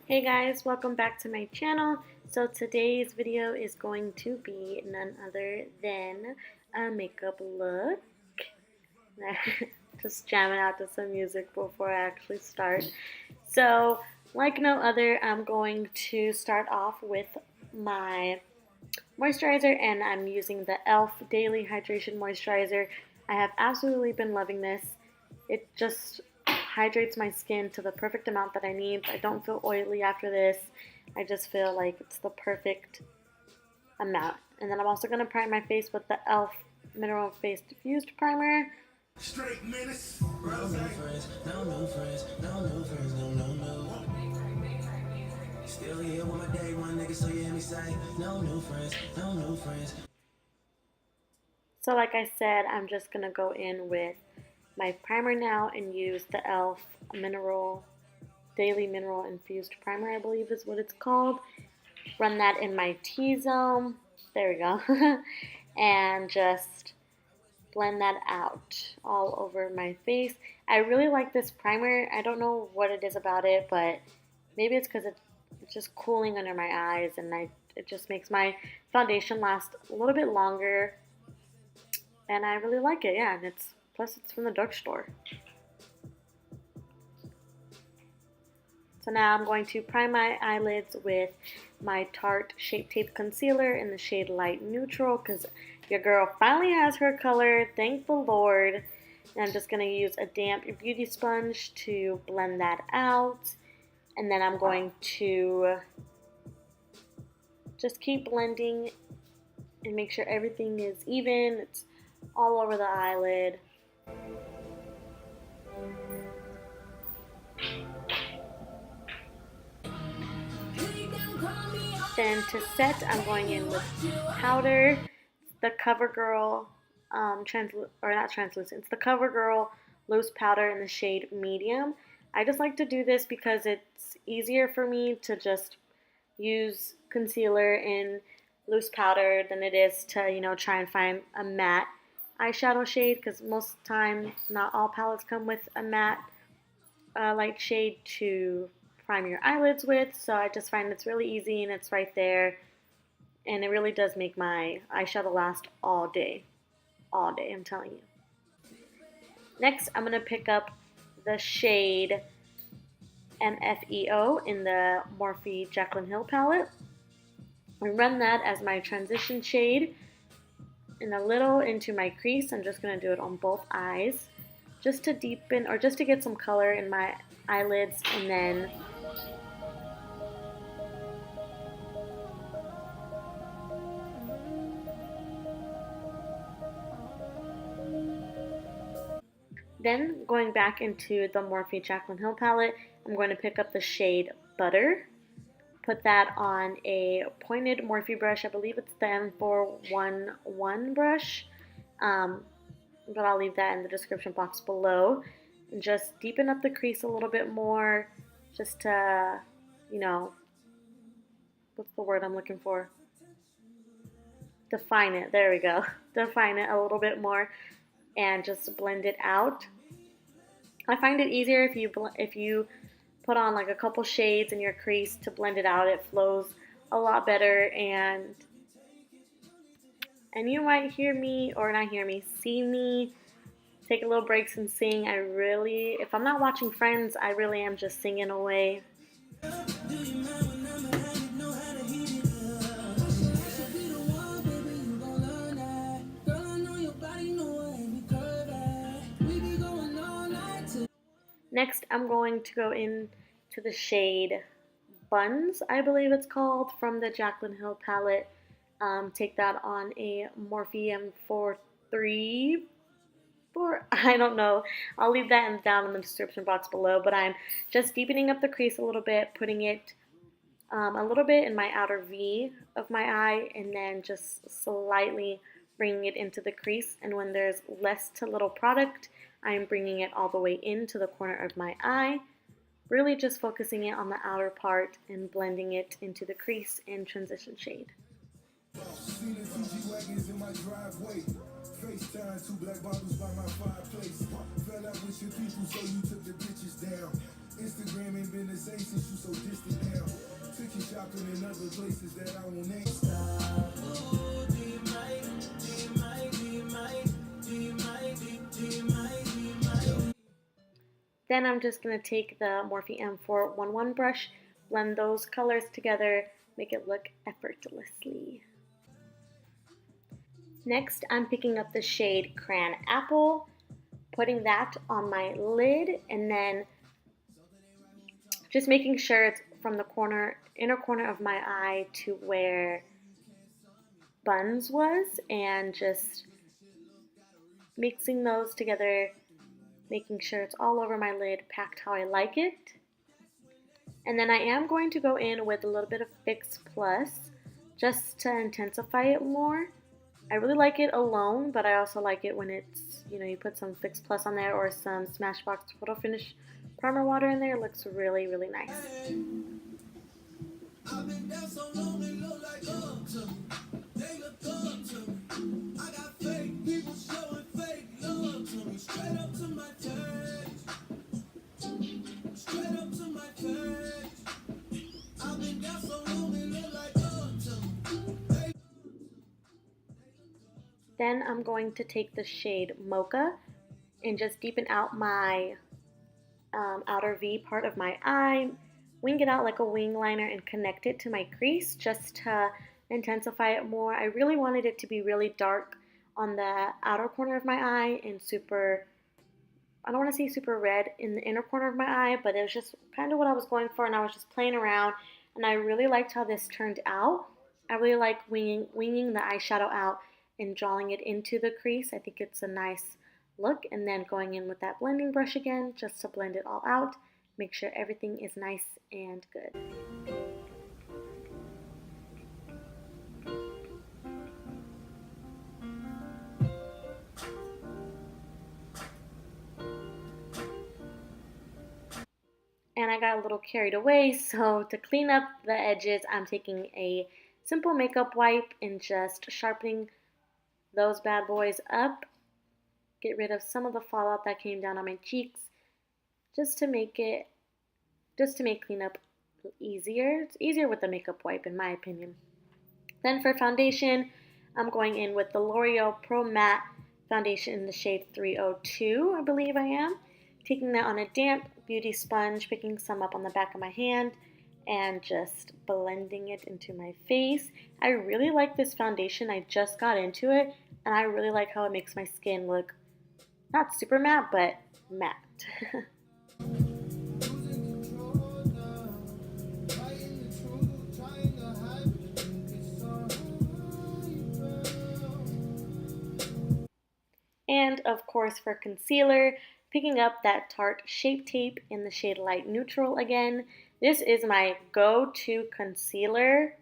Hey guys, welcome back to my channel. So today's video is going to be none other than a makeup look. Just jamming out to some music before I actually start. So like no other, I'm going to start off with my moisturizer, and I'm using the e.l.f. Daily Hydration Moisturizer. I have absolutely been loving this. It just hydrates my skin to the perfect amount that I need. I don't feel oily after this. I just feel like it's the perfect amount. And then I'm also going to prime my face with the e.l.f. Mineral Face Diffused Primer. Straight menace. No new friends, no new friends, no new friends, no. Still here with my day one nigga, so you hear me say, no new friends, no new friends. So like I said, I'm just going to go in with my primer now and use the e.l.f. Daily Mineral Infused Primer, I believe is what it's called. Run that in my T-zone. There we go. And just blend that out all over my face. I really like this primer. I don't know what it is about it, but maybe it's because it's just cooling under my eyes, and it just makes my foundation last a little bit longer. And I really like it, yeah, and plus it's from the drugstore. So now I'm going to prime my eyelids with my Tarte Shape Tape Concealer in the shade Light Neutral, because your girl finally has her color, thank the Lord. And I'm just going to use a damp beauty sponge to blend that out. And then I'm going to just keep blending and make sure everything is even. It's all over the eyelid. Then to set, I'm going in with powder, the CoverGirl it's the CoverGirl loose powder in the shade medium. I just like to do this because it's easier for me to just use concealer in loose powder than it is to, you know, try and find a matte eyeshadow shade, because most of the time not all palettes come with a matte light shade to prime your eyelids with. So I just find it's really easy and it's right there, and it really does make my eyeshadow last all day, I'm telling you. Next, I'm going to pick up the shade MFEO in the morphexjaclyn Hill palette and run that as my transition shade and a little into my crease. I'm just going to do it on both eyes just to deepen, or just to get some color in my eyelids. And then going back into the morphexjaclyn Hill palette, I'm going to pick up the shade Butter, put that on a pointed Morphe brush. I believe it's the M411 brush, but I'll leave that in the description box below. And just deepen up the crease a little bit more, just to, you know, what's the word I'm looking for? Define it. There we go. Define it a little bit more and just blend it out. I find it easier if you put on like a couple shades in your crease to blend it out. It flows a lot better, and you might hear me, or not hear me, see me take a little breaks and sing. If I'm not watching Friends, I really am just singing away. Next, I'm going to go into the shade Buns, I believe it's called, from the Jaclyn Hill palette. Take that on a Morphe M434. I don't know. I'll leave that down in the description box below. But I'm just deepening up the crease a little bit, putting it a little bit in my outer V of my eye, and then just slightly bringing it into the crease. And when there's less to little product, I'm bringing it all the way into the corner of my eye, really just focusing it on the outer part and blending it into the crease and transition shade. Then I'm just going to take the Morphe M411 brush, blend those colors together, make it look effortlessly. Next, I'm picking up the shade Cran Apple, putting that on my lid, and then just making sure it's from the inner corner of my eye to where Buns was, and just mixing those together, making sure it's all over my lid, packed how I like it. And then I am going to go in with a little bit of Fix Plus just to intensify it more. I really like it alone, but I also like it when it's, you put some Fix Plus on there or some Smashbox Photo Finish Primer Water in there. It looks really, really nice. I've been down so long, they look like up to me. They look up to me. I got fake people showing fake love to me. Straight up to my face. Straight up to my face. I've been down so long, they look like up to me. Then I'm going to take the shade Mocha and just deepen out my outer V part of my eye, wing it out like a wing liner and connect it to my crease just to intensify it more. I really wanted it to be really dark on the outer corner of my eye and super, I don't want to say super red in the inner corner of my eye, but it was just kind of what I was going for, and I was just playing around, and I really liked how this turned out. I really like winging the eyeshadow out and drawing it into the crease. I think it's a nice look, and then going in with that blending brush again just to blend it all out, make sure everything is nice and good. And I got a little carried away, so to clean up the edges, I'm taking a simple makeup wipe and just sharpening those bad boys up. Get rid of some of the fallout that came down on my cheeks just to make cleanup easier. It's easier with the makeup wipe in my opinion. Then for foundation, I'm going in with the L'Oreal Pro Matte foundation in the shade 302, I believe I am. Taking that on a damp beauty sponge, picking some up on the back of my hand, and just blending it into my face. I really like this foundation. I just got into it, and I really like how it makes my skin look not super matte, but matte. And of course for concealer, picking up that Tarte Shape Tape in the shade Light Neutral again. This is my go-to concealer.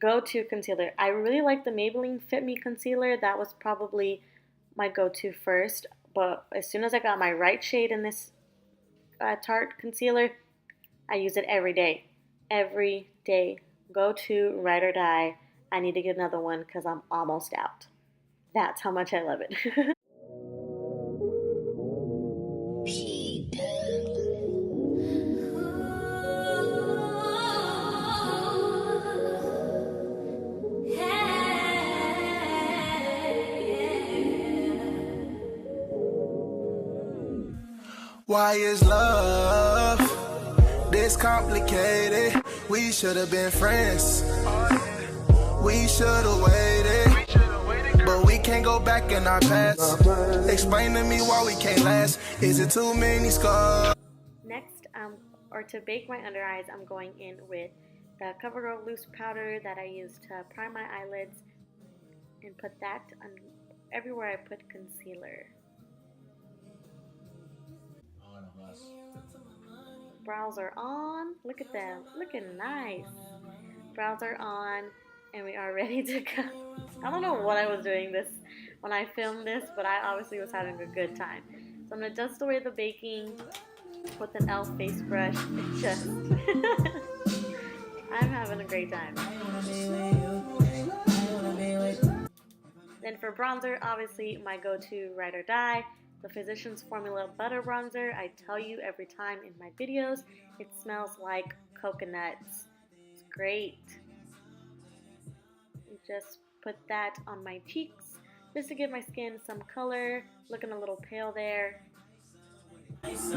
I really like the Maybelline Fit Me concealer. That was probably my go-to first. But as soon as I got my right shade in this Tarte concealer, I use it every day. Every day. Go-to, ride or die. I need to get another one because I'm almost out. That's how much I love it. Why is love this complicated? We should have been friends. We should have waited. But we can't go back in our past. Explain to me why we can't last. Is it too many scars? Next, or to bake my under eyes, I'm going in with the CoverGirl loose powder that I use to prime my eyelids and put that on everywhere I put concealer. Brows are on. Look at them. Looking nice. Brows are on, and we are ready to go. I don't know what I was doing this when I filmed this, but I obviously was having a good time. So I'm going to dust away the baking with an e.l.f. face brush. It's just I'm having a great time. Then for bronzer, obviously my go-to ride or die, the Physicians Formula Butter Bronzer. I tell you every time in my videos, it smells like coconuts. It's great. Just put that on my cheeks just to give my skin some color. Looking a little pale there. Next,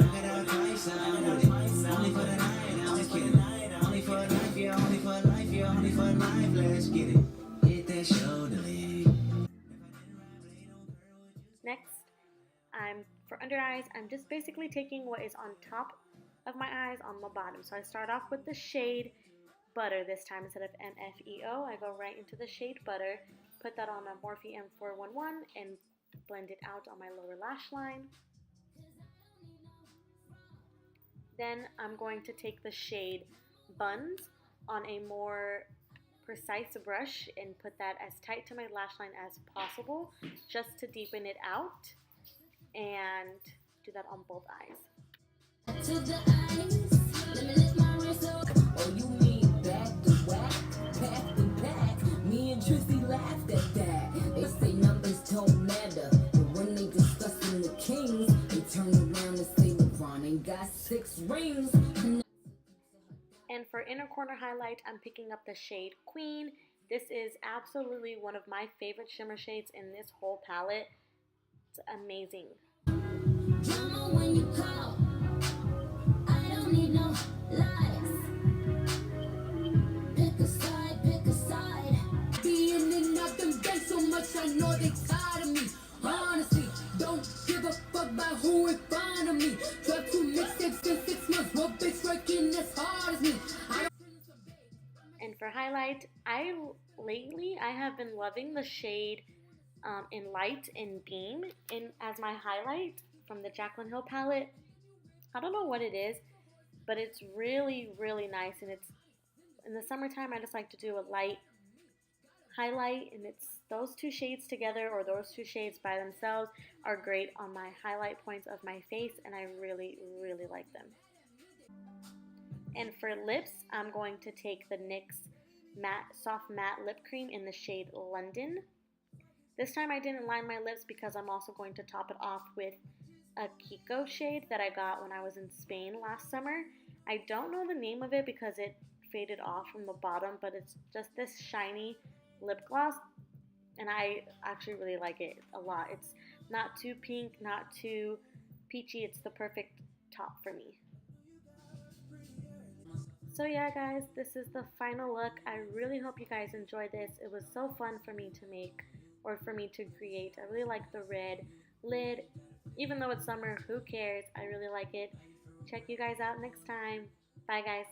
for under eyes, I'm just basically taking what is on top of my eyes on the bottom. So I start off with the shade Butter this time instead of MFEO. I go right into the shade Butter, put that on a Morphe M411 and blend it out on my lower lash line. Then I'm going to take the shade Buns on a more precise brush and put that as tight to my lash line as possible just to deepen it out, and do that on both eyes. To the eyes, let me lift my wrist up. Oh, you mean back to whack, pack to pack. Me and Trissy laughed at that. They say numbers don't matter, but when they discussing the kings, they turn around and say LeBron ain't got 6 rings. And for inner corner highlight, I'm picking up the shade Queen. This is absolutely one of my favorite shimmer shades in this whole palette. It's amazing. When you call, I don't need no lies. Pick a side, pick a side. Being in out them days so much, I know they tired of me. Honestly, don't give a fuck about who in front of me. Drop 2 mixtapes in 6 months, one bitch working as hard as me. And for highlight, lately I have been loving the shade in Light and Beam as my highlight from the Jaclyn Hill palette. I don't know what it is, but it's really, really nice. And it's in the summertime, I just like to do a light highlight, and it's those 2 shades together or those 2 shades by themselves are great on my highlight points of my face, and I really, really like them. And for lips, I'm going to take the NYX Soft Matte Lip Cream in the shade London. This time I didn't line my lips because I'm also going to top it off with a Kiko shade that I got when I was in Spain last summer. I don't know the name of it because it faded off from the bottom, but it's just this shiny lip gloss, and I actually really like it a lot. It's not too pink, not too peachy. It's the perfect top for me. So yeah, guys, this is the final look. I really hope you guys enjoyed this. It was so fun for me to make, or for me to create. I really like the red lid. Even though it's summer, who cares? I really like it. Check you guys out next time. Bye, guys.